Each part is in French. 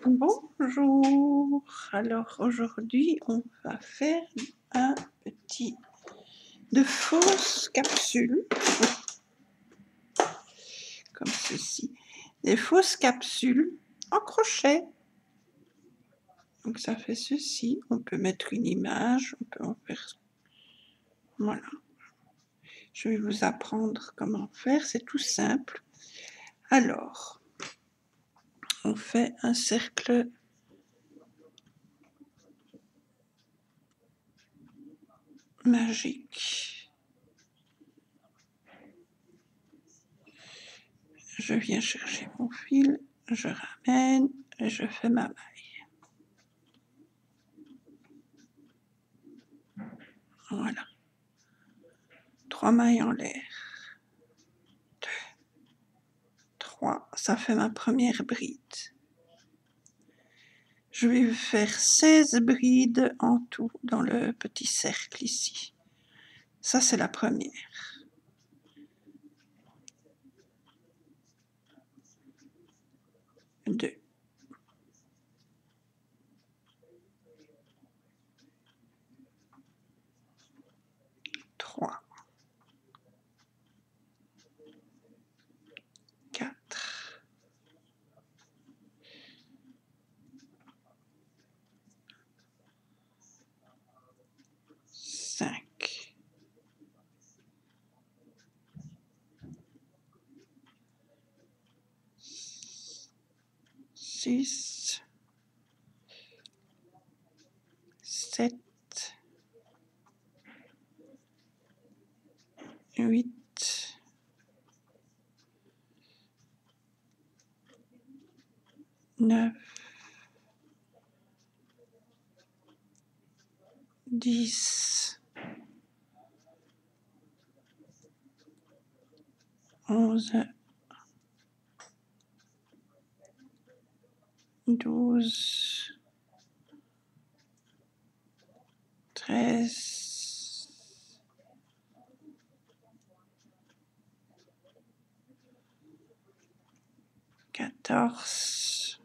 Bonjour. Alors aujourd'hui, on va faire un petit de fausses capsules, comme ceci. Des fausses capsules en crochet. Donc ça fait ceci. On peut mettre une image, on peut en faire. Voilà. Je vais vous apprendre comment faire. C'est tout simple. Alors, on fait un cercle magique. Je viens chercher mon fil, je ramène et je fais ma maille. Voilà. 3 mailles en l'air. 2, 3, ça fait ma première bride. Je vais faire 16 brides en tout dans le petit cercle ici. Ça, c'est la première. 2. 3. 4. 5. 6. 7. 8. 9. 10. 11. 12. 13. 14.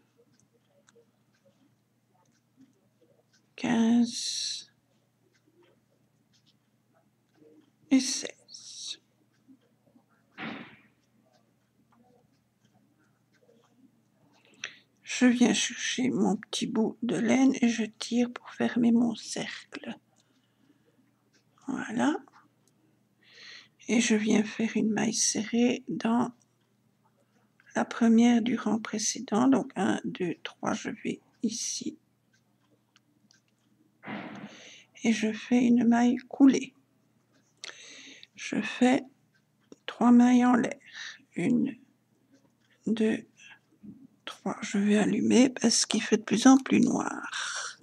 15 et 16. Je viens chercher mon petit bout de laine et je tire pour fermer mon cercle. Voilà. Et je viens faire une maille serrée dans la première du rang précédent. Donc 1, 2, 3, je vais ici. Et je fais une maille coulée. Je fais 3 mailles en l'air. 1, 2, 3. Je vais allumer parce qu'il fait de plus en plus noir.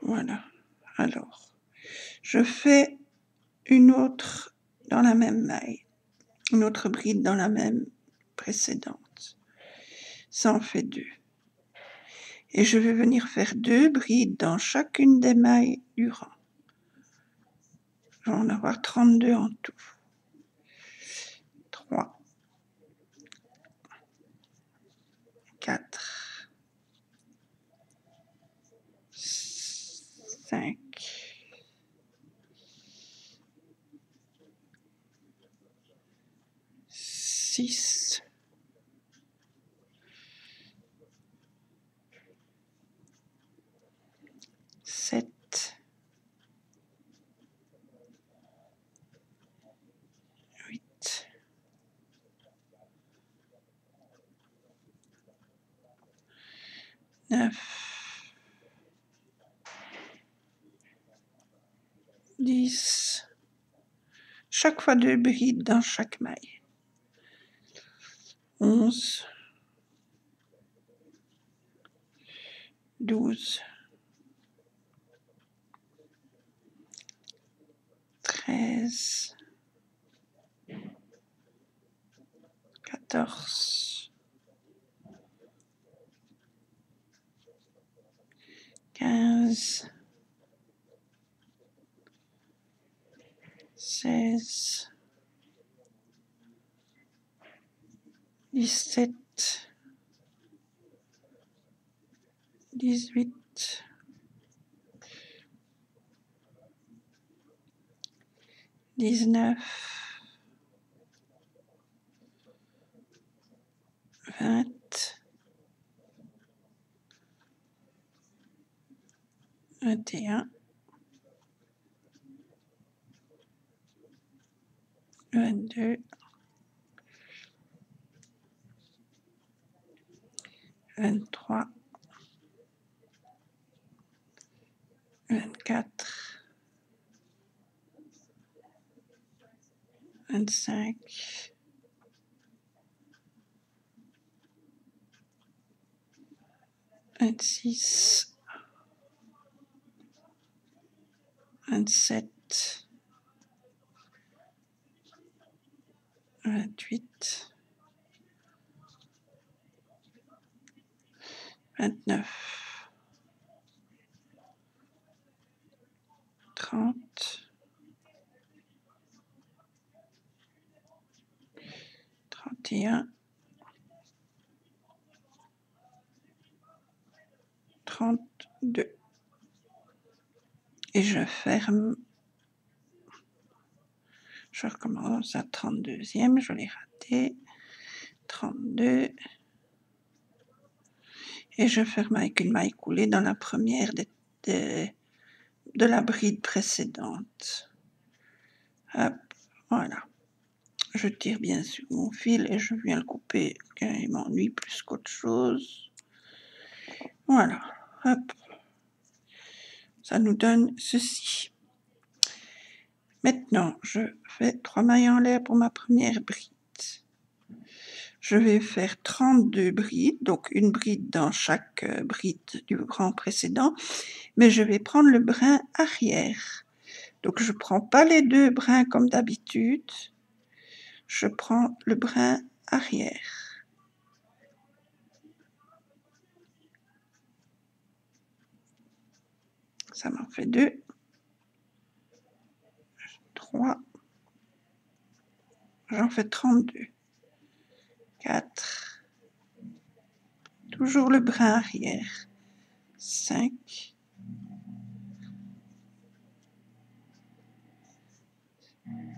Voilà. Alors, je fais une autre dans la même maille, une autre bride dans la même précédente. Ça en fait 2. Et je vais venir faire 2 brides dans chacune des mailles du rang. Je vais en avoir 32 en tout. 3, 4, 5, 6, 7, 8, 9, 10, chaque fois 2 brides dans chaque maille. 11, 12, 13, 14, 15, 16, 17, 18, 19, 20, 21, 22, 23, 24, 25, 26, 27, 28, 29, 30, 31, 32. Et je ferme. Je recommence à 32e, je l'ai raté. 32. Et je ferme avec une maille coulée dans la première de la bride précédente. Hop, voilà. Je tire bien sur mon fil et je viens le couper car il m'ennuie plus qu'autre chose. Voilà, hop. Ça nous donne ceci. Maintenant, je fais 3 mailles en l'air pour ma première bride. Je vais faire 32 brides, donc une bride dans chaque bride du rang précédent, mais je vais prendre le brin arrière. Donc je ne prends pas les deux brins comme d'habitude, je prends le brin arrière. Ça m'en fait 2, 3, j'en fais 32, 4, toujours le brin arrière, 5,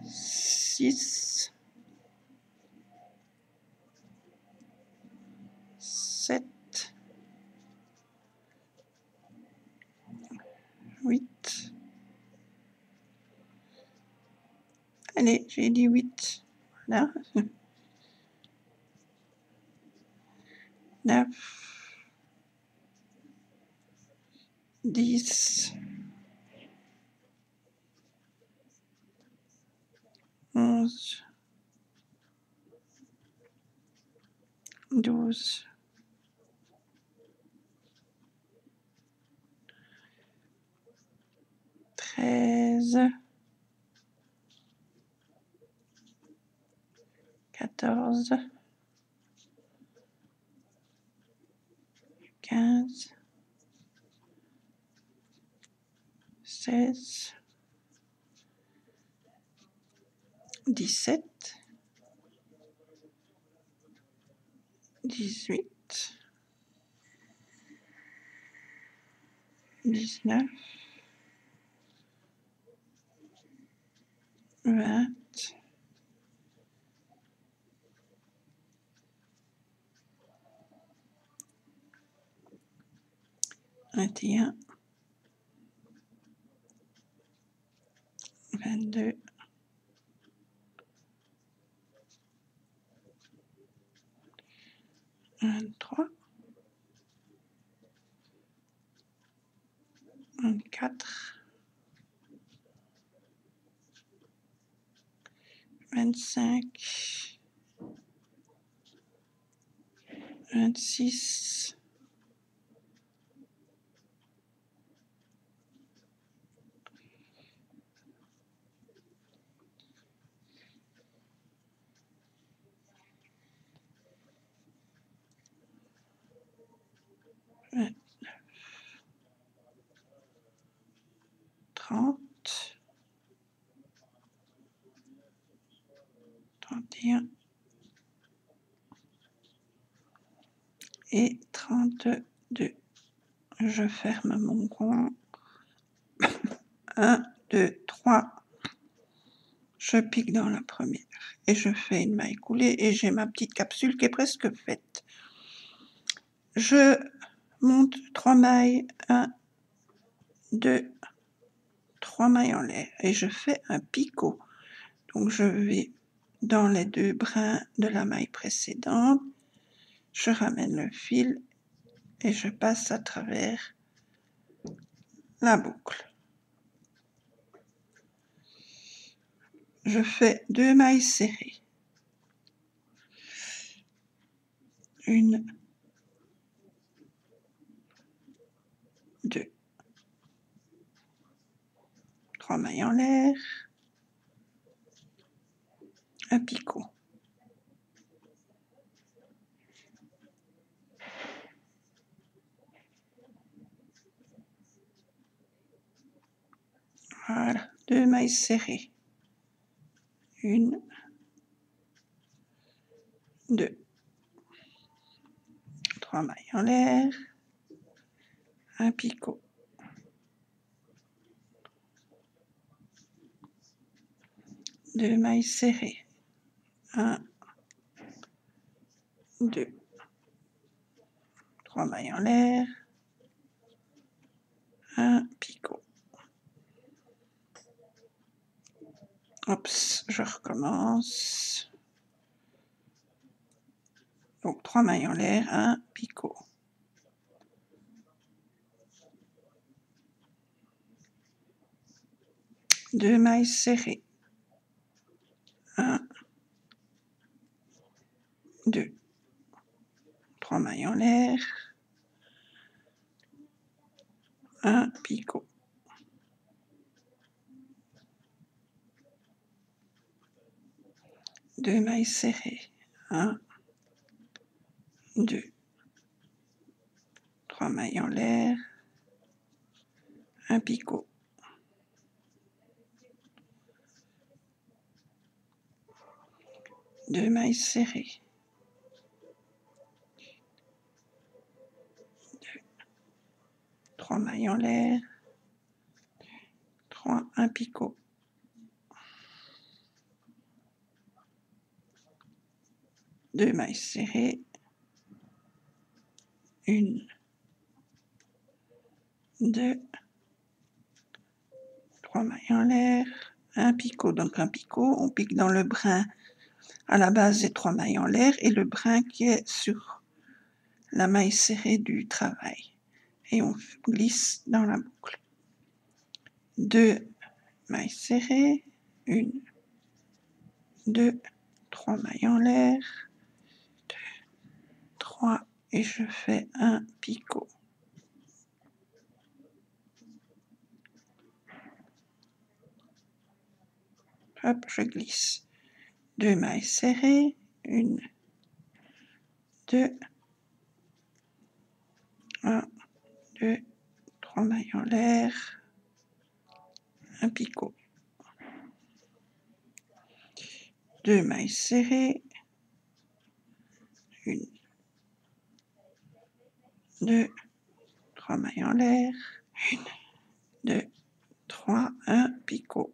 6, 7, 8, allez, j'ai dit 8, voilà, 9, 10, 11, 12, 13, 14, 15, 16, 17, 18, 19, 20, 21, 22, 23, 24, 25, 26, 30, 31, et 32. Je ferme mon rond. 1, 2, 3. Je pique dans la première et je fais une maille coulée et j'ai ma petite capsule qui est presque faite. Je monte 3 mailles, 1, 2, 3 mailles en l'air et je fais un picot. Donc je vais dans les 2 brins de la maille précédente, je ramène le fil et je passe à travers la boucle. Je fais 2 mailles serrées. 1, 2, 3 mailles en l'air, un picot. Voilà, 2 mailles serrées. 1, 2, 3 mailles en l'air, un picot. 2 mailles serrées. 1, 2, 3 mailles en l'air, un picot. Oups, je recommence. Donc 3 mailles en l'air, un picot. 2 mailles serrées. 1, 2, 3 mailles en l'air, un picot. 2 mailles serrées. 1, 2, 3 mailles en l'air, un picot. 2 mailles serrées. 2, 3 mailles en l'air, 3, un picot. 2 mailles serrées. 1, 2, 3 mailles en l'air, un picot. Donc un picot, on pique dans le brin à la base des 3 mailles en l'air et le brin qui est sur la maille serrée du travail. Et on glisse dans la boucle. 2 mailles serrées, 1, 2, 3 mailles en l'air, 2, 3, et je fais un picot. Hop, je glisse. 2 mailles serrées, 1, 2, 1, 2, 3 mailles en l'air, un picot. 2 mailles serrées, 1, 2, 3 mailles en l'air, 1, 2, 3, un picot.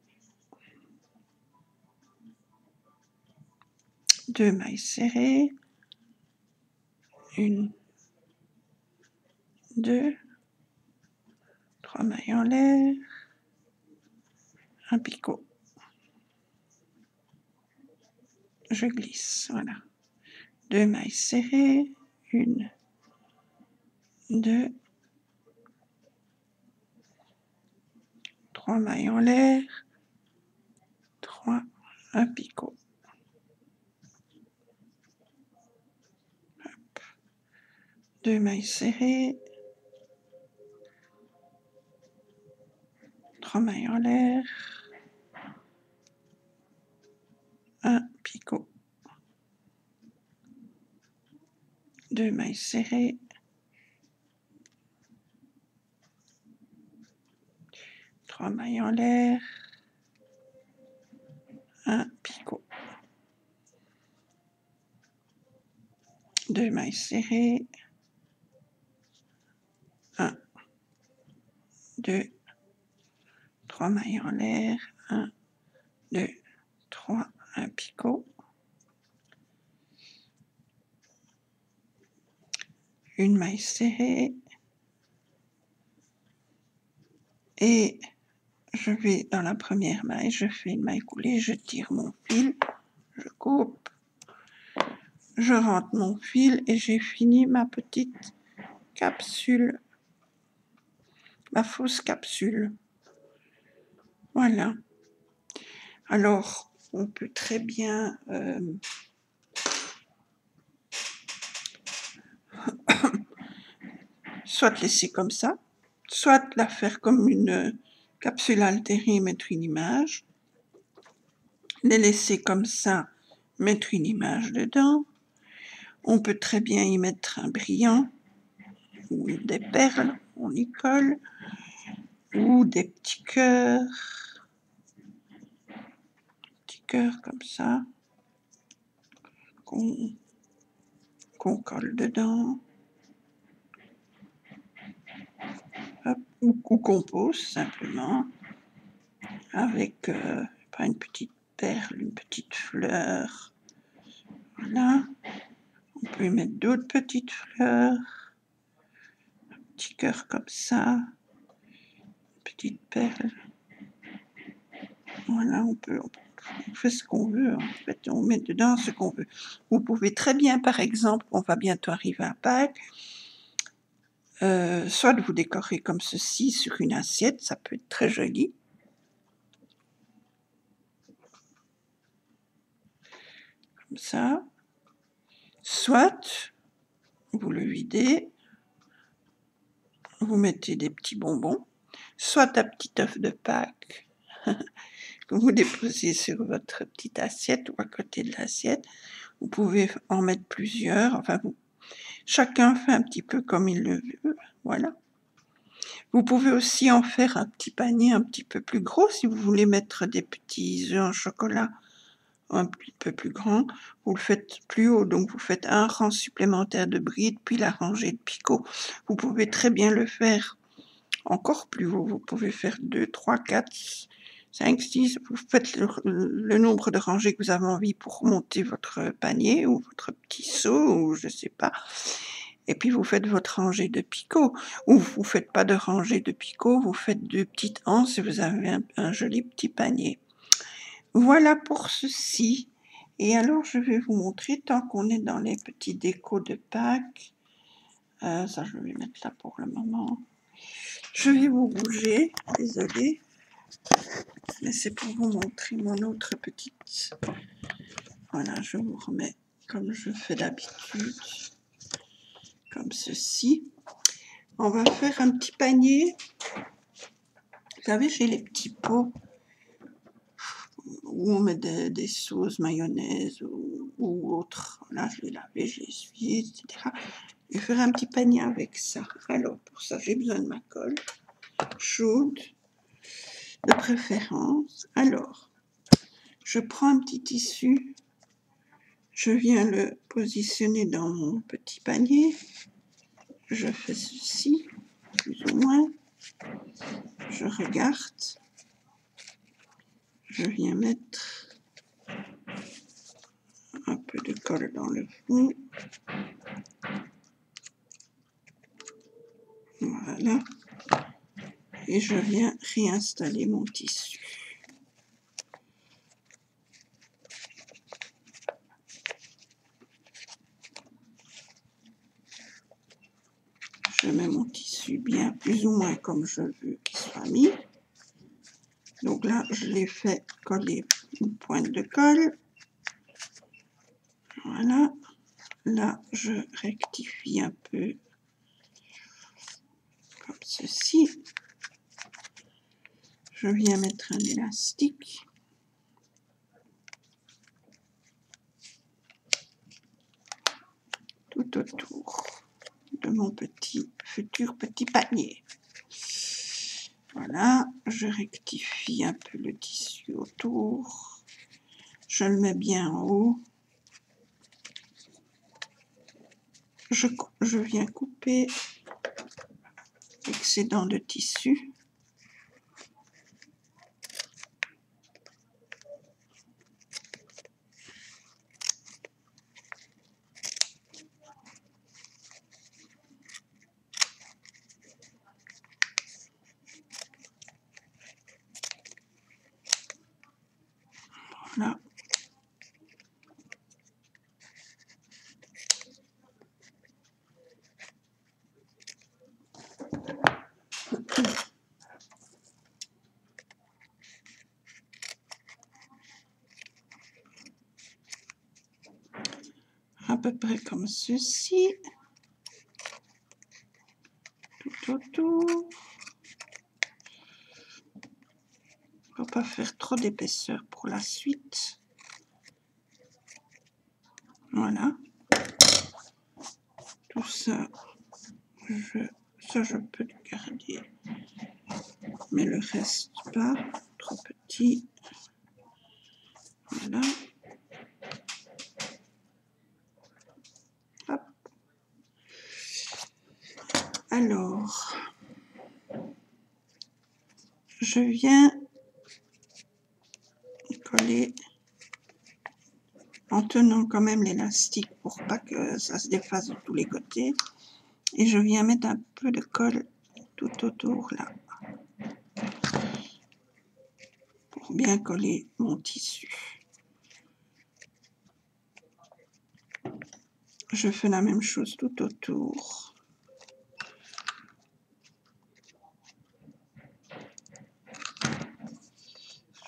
2 mailles serrées, 1, 2, 3 mailles en l'air, un picot. Je glisse, voilà. 2 mailles serrées, 1, 2, 3 mailles en l'air, 3, un picot. 2 mailles serrées, 3 mailles en l'air, un picot. 2 mailles serrées, 3 mailles en l'air, un picot. 2 mailles serrées, 2, 3 mailles en l'air, 1, 2, 3, un picot, une maille serrée, et je vais dans la première maille, je fais une maille coulée, je tire mon fil, je coupe, je rentre mon fil et j'ai fini ma petite capsule, ma fausse capsule. Voilà. Alors, on peut très bien soit laisser comme ça, soit la faire comme une capsule altérée, mettre une image, les laisser comme ça, mettre une image dedans. On peut très bien y mettre un brillant, ou des perles, on y colle, ou des petits cœurs comme ça, qu'on colle dedans. Hop, ou qu'on pose simplement avec pas une petite perle, une petite fleur. Voilà. On peut y mettre d'autres petites fleurs, un petit cœur comme ça, une petite perle. Voilà, on fait ce qu'on veut, en fait, on met dedans ce qu'on veut. Vous pouvez très bien, par exemple, on va bientôt arriver à Pâques, soit vous décorer comme ceci sur une assiette, ça peut être très joli. Comme ça. Soit vous le videz, vous mettez des petits bonbons, soit un petit œuf de Pâques que vous déposez sur votre petite assiette ou à côté de l'assiette. Vous pouvez en mettre plusieurs, enfin chacun fait un petit peu comme il le veut, voilà. Vous pouvez aussi en faire un petit panier un petit peu plus gros si vous voulez mettre des petits œufs en chocolat un petit peu plus grand. Vous le faites plus haut, donc vous faites un rang supplémentaire de brides, puis la rangée de picots. Vous pouvez très bien le faire encore plus haut. Vous pouvez faire 2, 3, 4, 5, 6. Vous faites le nombre de rangées que vous avez envie pour monter votre panier ou votre petit seau, ou je ne sais pas. Et puis vous faites votre rangée de picots. Ou vous ne faites pas de rangée de picots, vous faites 2 petites anses et vous avez un joli petit panier. Voilà pour ceci. Et alors, je vais vous montrer, tant qu'on est dans les petits décos de Pâques, ça je vais mettre là pour le moment. Je vais vous bouger, désolée, mais c'est pour vous montrer mon autre petite. Voilà, je vous remets comme je fais d'habitude, comme ceci. On va faire un petit panier. Vous savez, j'ai les petits pots où on met des sauces mayonnaise ou autres. Là, je l'ai lavé, je l'ai essuyé, etc. Je vais faire un petit panier avec ça. Alors, pour ça, j'ai besoin de ma colle chaude, de préférence. Alors, je prends un petit tissu, je viens le positionner dans mon petit panier. Je fais ceci, plus ou moins. Je regarde. Je viens mettre un peu de colle dans le fond. Voilà. Et je viens réinstaller mon tissu. Je mets mon tissu bien plus ou moins comme je veux qu'il soit mis. Donc là, je l'ai fait coller une pointe de colle. Voilà. Là, je rectifie un peu comme ceci. Je viens mettre un élastique. Tout autour de mon futur petit panier. Voilà, je rectifie un peu le tissu autour. Je le mets bien en haut. Je viens couper l'excédent de tissu. à peu près comme ceci, tout autour, pour pas faire trop d'épaisseur pour la suite. Voilà, tout ça, je peux le garder, mais le reste pas, trop petit. Voilà. Hop. Alors, je viens coller en tenant quand même l'élastique pour pas que ça se défasse de tous les côtés. Et je viens mettre un peu de colle tout autour là, pour bien coller mon tissu. Je fais la même chose tout autour.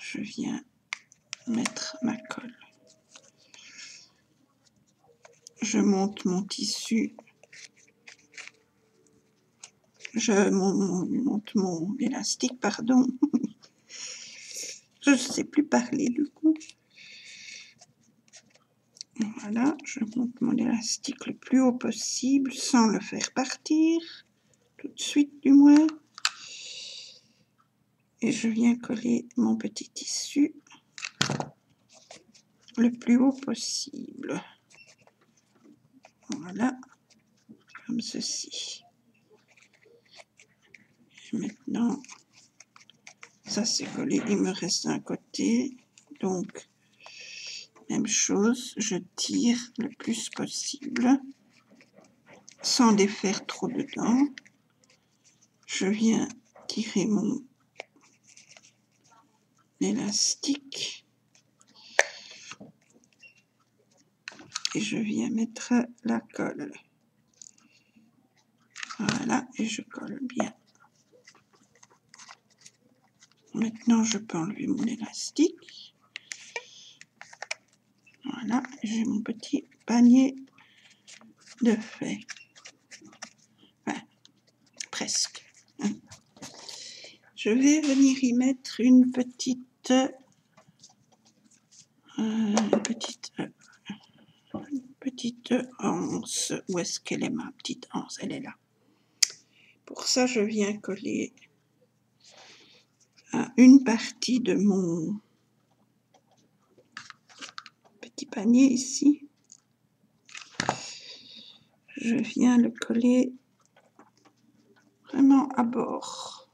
Je viens mettre ma colle. Je monte mon tissu. Je monte mon élastique, pardon. Je ne sais plus parler du coup. Voilà, je monte mon élastique le plus haut possible sans le faire partir, tout de suite du moins. Et je viens coller mon petit tissu le plus haut possible. Voilà, comme ceci. Et maintenant, ça c'est collé, il me reste un côté. Donc, même chose, je tire le plus possible sans défaire trop dedans. Je viens tirer mon élastique et je viens mettre la colle. Voilà, et je colle bien. Maintenant, je peux enlever mon élastique. Voilà, j'ai mon petit panier de fait. Enfin, presque. Je vais venir y mettre une petite anse. Où est-ce qu'elle est, ma petite anse? Elle est là. Pour ça, je viens coller à une partie de mon petit panier ici. Je viens le coller vraiment à bord.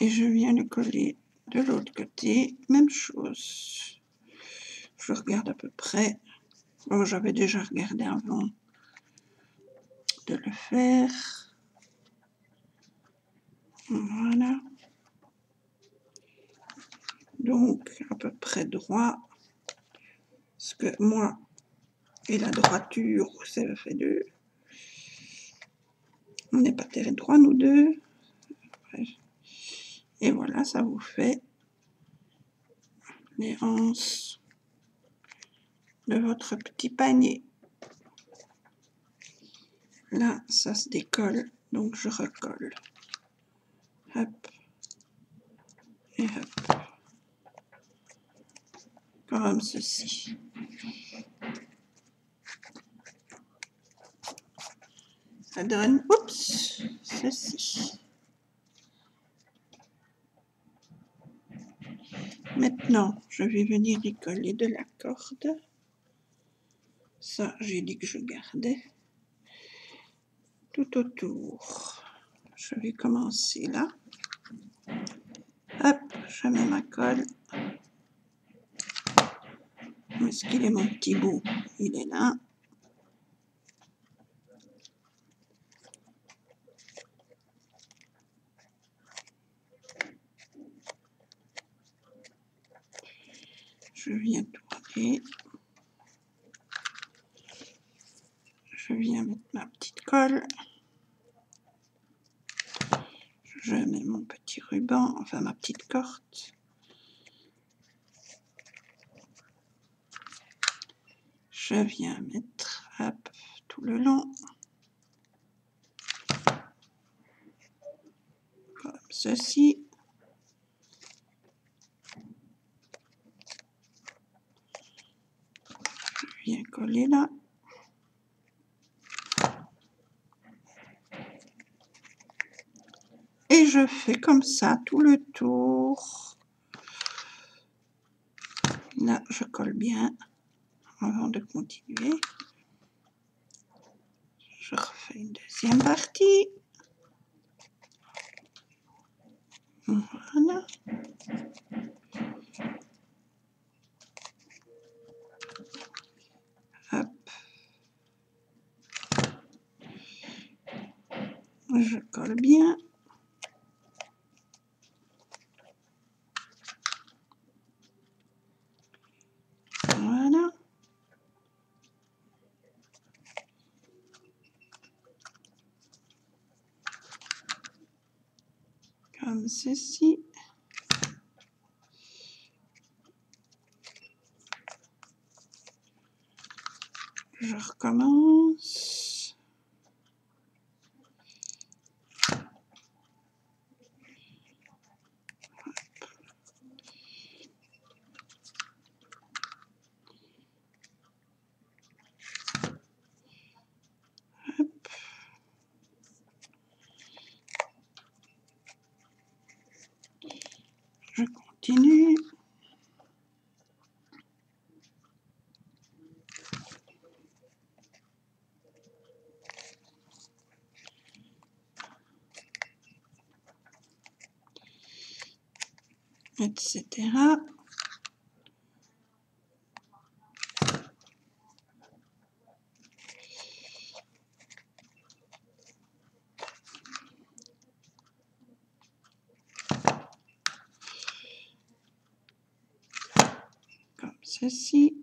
Et je viens le coller de l'autre côté, même chose. Je regarde à peu près. Bon, j'avais déjà regardé avant de le faire. Voilà. Donc, à peu près droit. Parce que moi et la droiture, ça fait deux. On n'est pas très droit, nous deux. Et voilà, ça vous fait les anses de votre petit panier. Là, ça se décolle, donc je recolle. Hop. Et hop. Comme ceci. Ça donne, oups, ceci. Maintenant, je vais venir y coller de la corde. Ça, j'ai dit que je gardais. Tout autour. Je vais commencer là. Hop, je mets ma colle. Où est-ce qu'il est mon petit bout? Il est là. Je viens tourner. Je viens mettre ma petite colle. Je mets mon petit ruban, enfin ma petite corde. Je viens mettre hop, tout le long, comme ceci. Je viens coller là. Et je fais comme ça tout le tour. Là, je colle bien avant de continuer. Je refais une deuxième partie. Voilà. Hop. Je colle bien. Voilà. Comme ceci. Je recommence. Hop. Je continue. Etc. Comme ceci.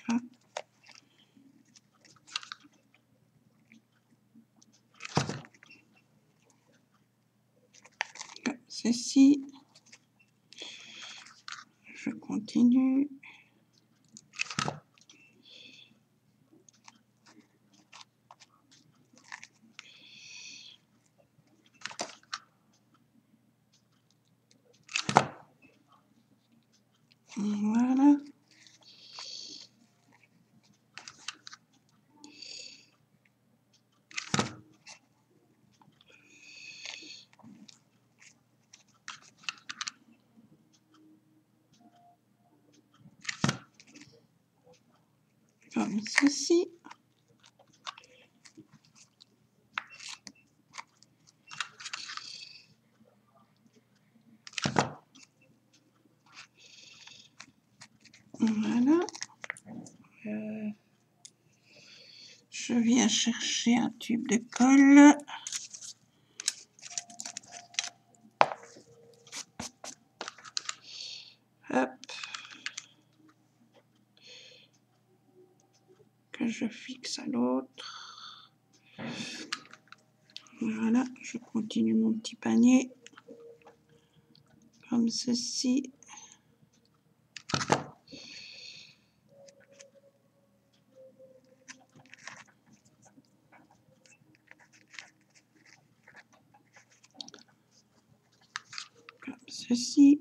Comme ceci. Je continue. Voilà. Comme ceci. Voilà. Je viens chercher un tube de colle. Hop. Que je fixe à l'autre. Voilà, je continue mon petit panier. Comme ceci. Comme ceci.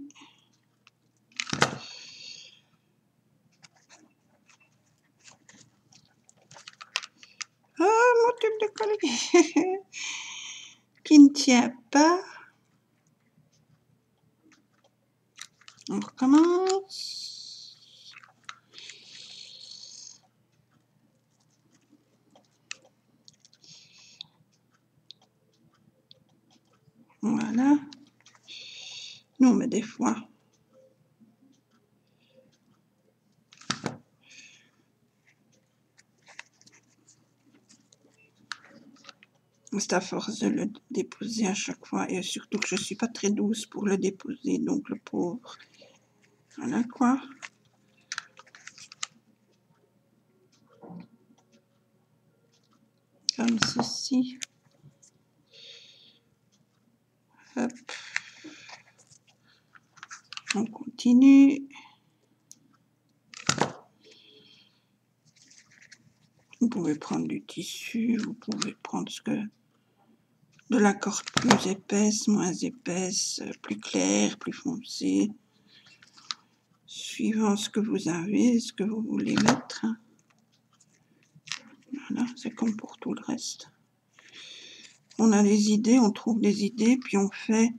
Oh, mon tube de colle qui ne tient pas. On recommence. Voilà. Non, mais des fois. C'est à force de le déposer à chaque fois. Et surtout que je ne suis pas très douce pour le déposer. Donc, le pauvre. Voilà quoi. Comme ceci. continue. Vous pouvez prendre du tissu, vous pouvez prendre de la corde plus épaisse, moins épaisse, plus claire, plus foncée, suivant ce que vous avez, ce que vous voulez mettre. Voilà, c'est comme pour tout le reste. On a des idées, on trouve des idées, puis on fait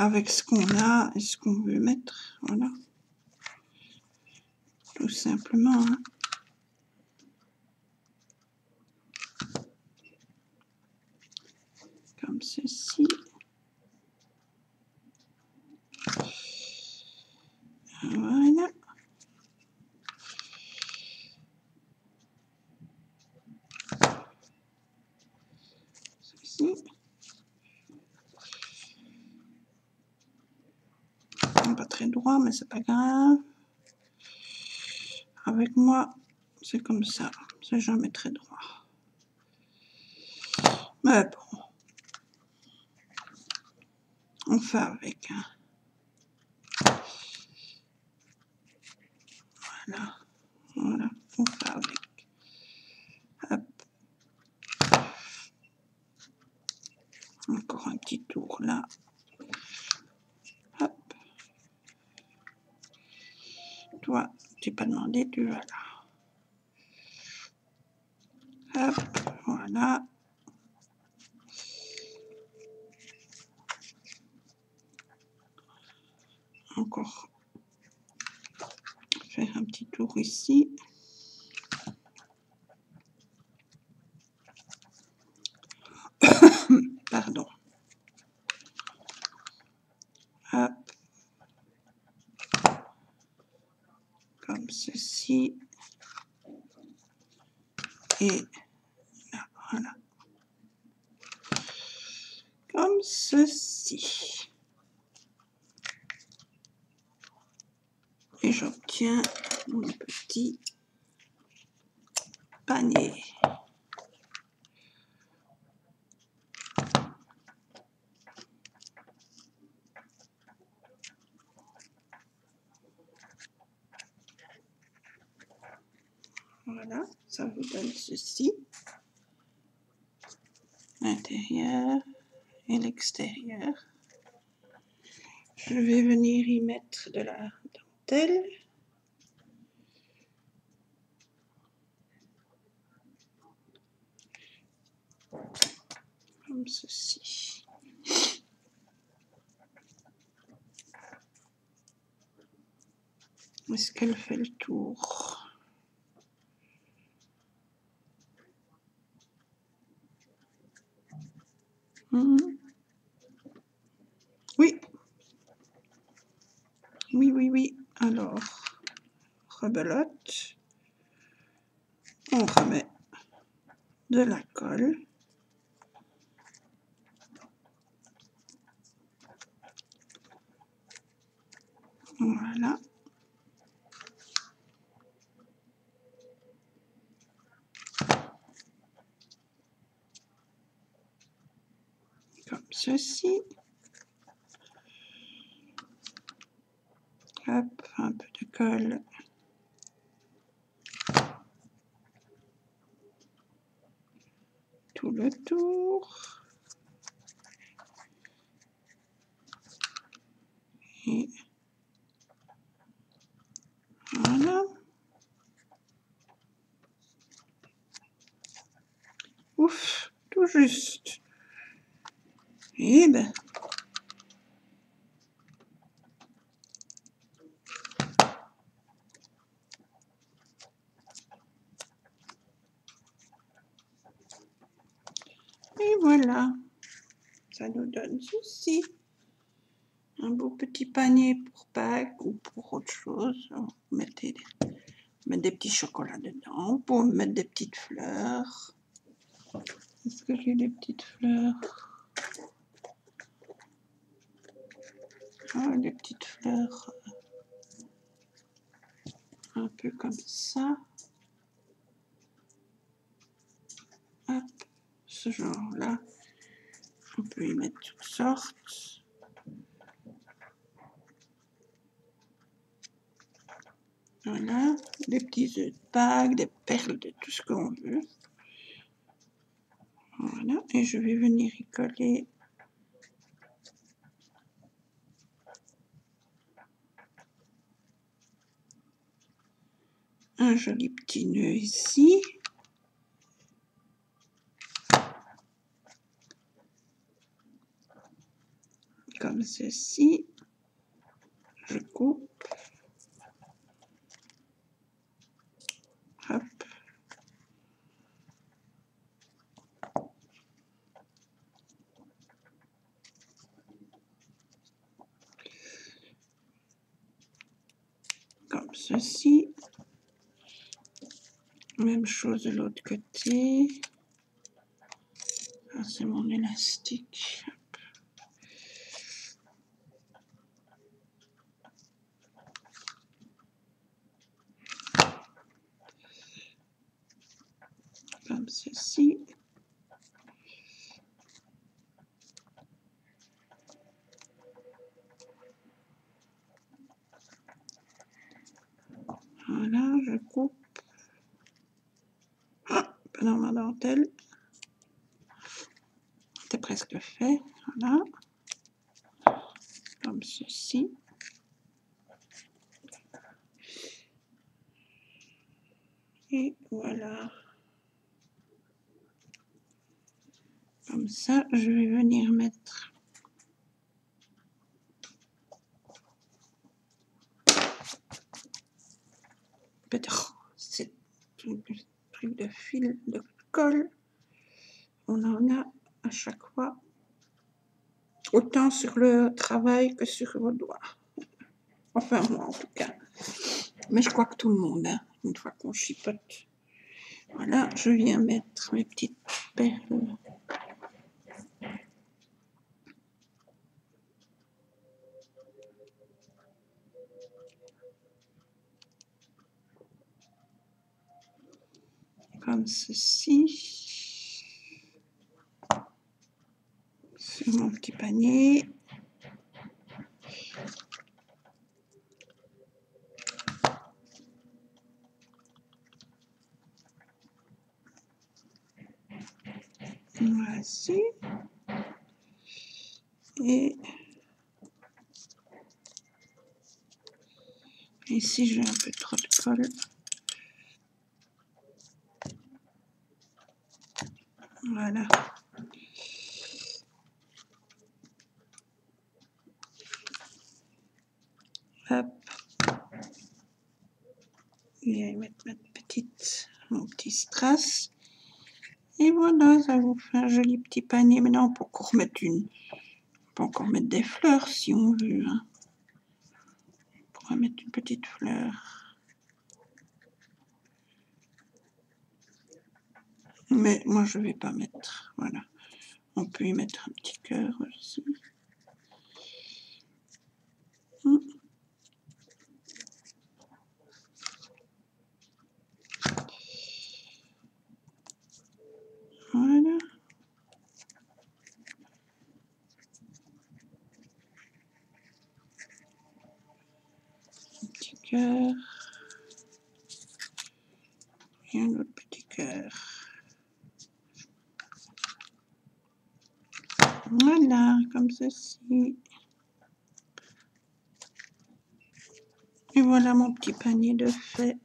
avec ce qu'on a et ce qu'on veut mettre. Voilà. Tout simplement. Hein. Comme ceci. Voilà. Ceci. Pas très droit, mais c'est pas grave. Avec moi, c'est comme ça. C'est jamais très droit. Mais bon. On fait avec. Hein. Voilà. Voilà. On fait avec. Hop. Encore un petit tour là. Hop. Toi, tu n'es pas demandé, tu vas là. Hop. Voilà. Encore faire un petit tour ici. Pardon. Hop. Comme ceci. Et là, voilà. Comme ceci. Et j'obtiens mon petit panier. Voilà, ça vous donne ceci. L'intérieur et l'extérieur. Je vais venir y mettre de la dentelle. Comme ceci. Est-ce qu'elle fait le tour? Oui. Oui. Alors, rebelote. On remet de la colle. Voilà. Comme ceci. Hop, un peu de colle. Tout le tour. Et voilà. Ouf, tout juste. Eh ben. Et voilà. Ça nous donne ceci. Un beau petit panier pour Pâques ou pour autre chose. Vous mettez des petits chocolats dedans. Vous pouvez mettre des petites fleurs. Est-ce que j'ai des petites fleurs? Ah, des petites fleurs. Un peu comme ça. Hop, ce genre-là. On peut y mettre toutes sortes. Voilà, des petits œufs de Pâques, des perles, de tout ce qu'on veut. Voilà, et je vais venir y coller un joli petit nœud ici. Comme ceci. Je coupe. Hop. Comme ceci. Même chose de l'autre côté. Ah, c'est mon élastique. Comme ceci. Voilà, je coupe. Ah, pas dans ma dentelle. C'est presque fait. Voilà. Comme ceci. Et voilà. Comme ça, je vais venir mettre c'est un truc de fil de colle. On en a à chaque fois autant sur le travail que sur vos doigts. Enfin, moi en tout cas. Mais je crois que tout le monde, hein, une fois qu'on chipote. Voilà, je viens mettre mes petites perles. Comme ceci. Sur mon petit panier. Voici. Et ici, j'ai un peu trop de colle. Voilà. Hop. Et mettre mon petit strass. Et voilà, ça vous fait un joli petit panier. Maintenant, on peut encore mettre des fleurs si on veut. Hein. On pourra mettre une petite fleur. Mais moi, je ne vais pas mettre. Voilà. On peut y mettre un petit cœur aussi. Voilà. Un petit cœur. Et un autre petit cœur. Voilà, comme ceci. Et voilà mon petit panier de fait.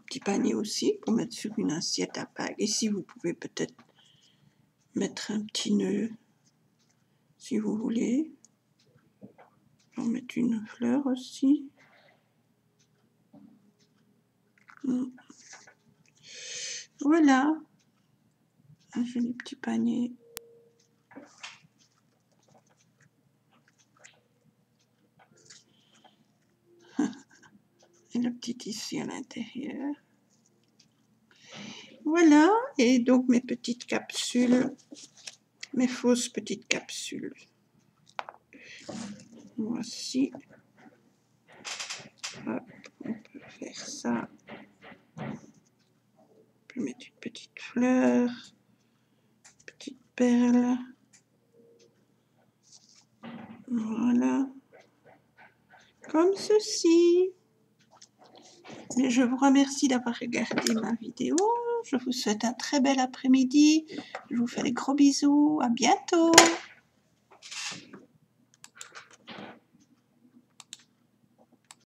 Petit panier aussi pour mettre sur une assiette à Pâques. Ici, vous pouvez peut-être mettre un petit nœud si vous voulez. On va mettre une fleur aussi. Voilà. Un joli petit panier. Et le petit tissu à l'intérieur. Voilà. Et donc mes petites capsules. Mes fausses petites capsules. Voici. Hop, on peut faire ça. On peut mettre une petite fleur. Petite perle. Voilà. Comme ceci. Et je vous remercie d'avoir regardé ma vidéo. Je vous souhaite un très bel après-midi. Je vous fais des gros bisous. À bientôt.